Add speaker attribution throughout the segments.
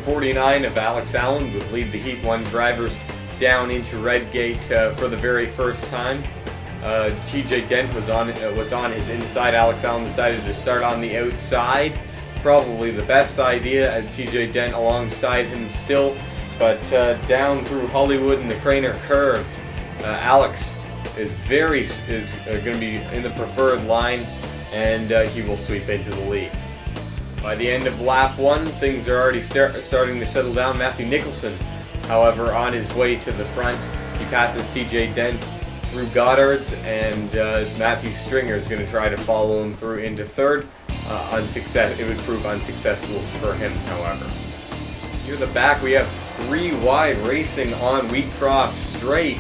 Speaker 1: 49 of Alex Allen would lead the Heat 1 drivers down into Redgate for the very first time. TJ Dent was on his inside. Alex Allen decided to start on the outside. It's probably the best idea, and TJ Dent alongside him still, but down through Hollywood and the Craner curves, Alex is going to be in the preferred line, and he will sweep into the lead. By the end of lap 1, things are already starting to settle down. Matthew Nicholson, however, on his way to the front, he passes TJ Dent through Goddard's, and Matthew Stringer is going to try to follow him through into third. It would prove unsuccessful for him, however. Near the back, we have 3 wide racing on Wheatcroft Straight.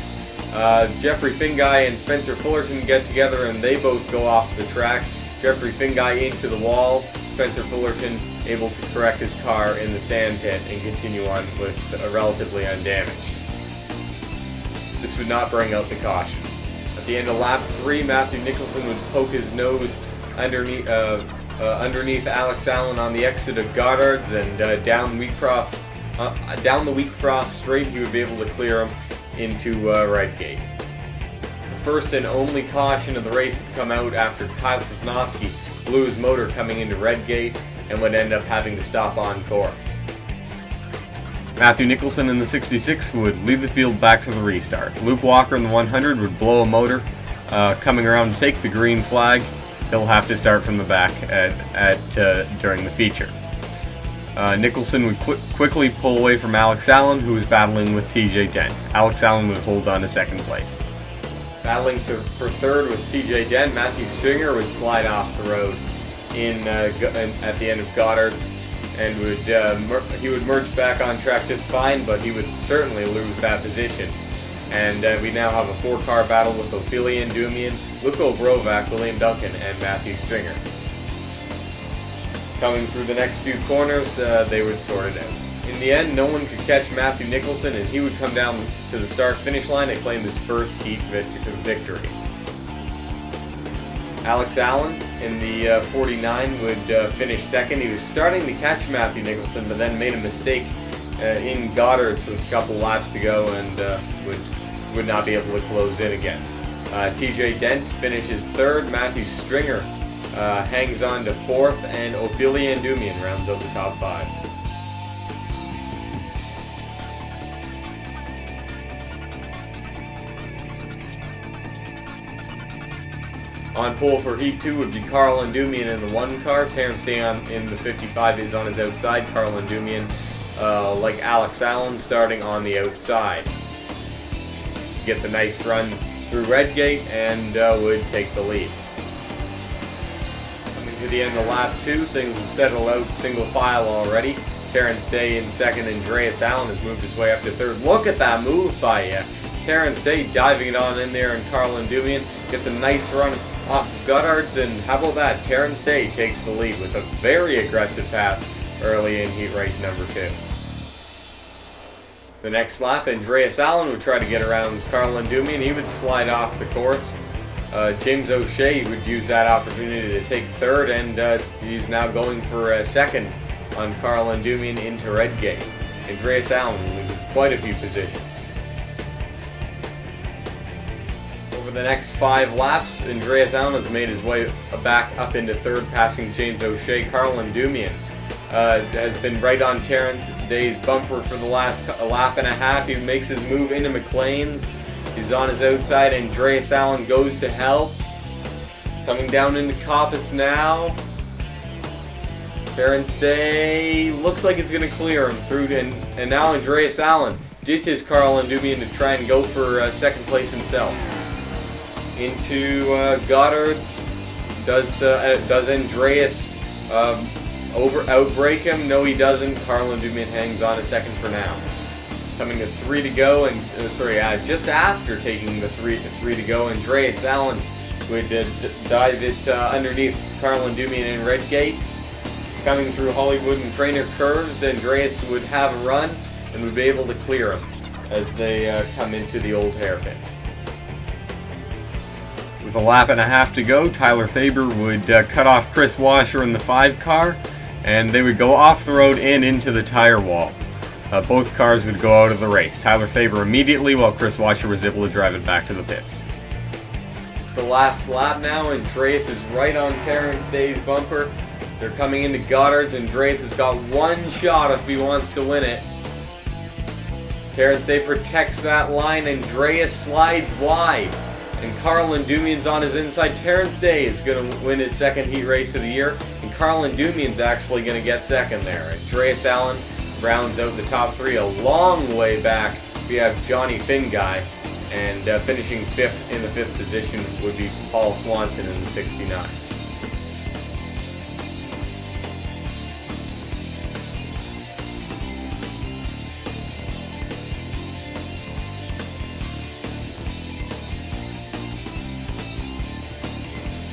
Speaker 1: Jeffrey Finguy and Spencer Fullerton get together, and they both go off the tracks. Jeffrey Finguy into the wall. Spencer Fullerton able to correct his car in the sand pit and continue on with relatively undamaged. This would not bring out the caution. At the end of lap 3, Matthew Nicholson would poke his nose underneath Alex Allen on the exit of Goddard's, and down the Wheatcroft Straight he would be able to clear him into Redgate. The first and only caution of the race would come out after Kyle Sosnowski blew his motor coming into Redgate and would end up having to stop on course. Matthew Nicholson in the 66 would lead the field back to the restart. Luke Walker in the 100 would blow a motor coming around to take the green flag. He'll have to start from the back during the feature. Nicholson would quickly pull away from Alex Allen, who was battling with TJ Dent. Alex Allen would hold on to second place. Battling for third with TJ Dent, Matthew Stringer would slide off the road at the end of Goddard's, and he would merge back on track just fine, but he would certainly lose that position. And we now have a 4-car battle with Ophelia Ndumian, Luko Brovac, William Duncan, and Matthew Stringer. Coming through the next few corners, they would sort it out. In the end, no one could catch Matthew Nicholson, and he would come down to the start-finish line and claim his first heat victory. Alex Allen in the 49 would finish second. He was starting to catch Matthew Nicholson, but then made a mistake in Goddard's with a couple laps to go, and would not be able to close in again. TJ Dent finishes third. Matthew Stringer hangs on to fourth, and Ophelia Ndumian rounds out the top 5. On pole for Heat 2 would be Carl Ndumian in the 1 car. Terrence Day in the 55 is on his outside. Carl Ndumian, like Alex Allen, starting on the outside. He gets a nice run through Redgate and would take the lead. Coming to the end of lap 2, things have settled out single file already. Terrence Day in second, and Andreas Allen has moved his way up to third. Look at that move by Terrence Day, diving it on in there, and Carl Ndumian gets a nice run off Goddard's, and how about that? Terrence Day takes the lead with a very aggressive pass early in heat race number 2. The next lap, Andreas Allen would try to get around Carl Ndumian. He would slide off the course. James O'Shea would use that opportunity to take third, and he's now going for second on Carl Ndumian into Redgate. Andreas Allen loses quite a few positions. Over the next 5 laps, Andreas Allen has made his way back up into third, passing James O'Shea. Carl Ndumian has been right on Terrence Day's bumper for the last lap and a half. He makes his move into McLean's. He's on his outside. Andreas Allen goes to help. Coming down into Coppice now. Terrence Day looks like it's going to clear him through, and now Andreas Allen ditches Carl Ndumian to try and go for second place himself. Into Goddard's. Does Andreas outbrake him? No, he doesn't. Carl Ndumian hangs on a second for now. Coming to 3 to go, and just after taking the 3 to go, Andreas Allen would dive it underneath Carl Ndumian in Redgate. Coming through Hollywood and Craner curves, Andreas would have a run and would be able to clear him as they come into the old hairpin. With a lap and a half to go, Tyler Faber would cut off Chris Washer in the 5 car, and they would go off the road and into the tire wall. Both cars would go out of the race. Tyler Faber immediately, while Chris Washer was able to drive it back to the pits. It's the last lap now, and Andreas is right on Terrence Day's bumper. They're coming into Goddard's, and Andreas has got one shot if he wants to win it. Terrence Day protects that line, and Andreas slides wide. And Carl Endumian's on his inside. Terrence Day is going to win his second heat race of the year, and Carl Endumian's actually going to get second there. Andreas Allen rounds out the top three. A long way back, we have Johnny Finguy, and finishing fifth in the fifth position would be Paul Swanson in the 69.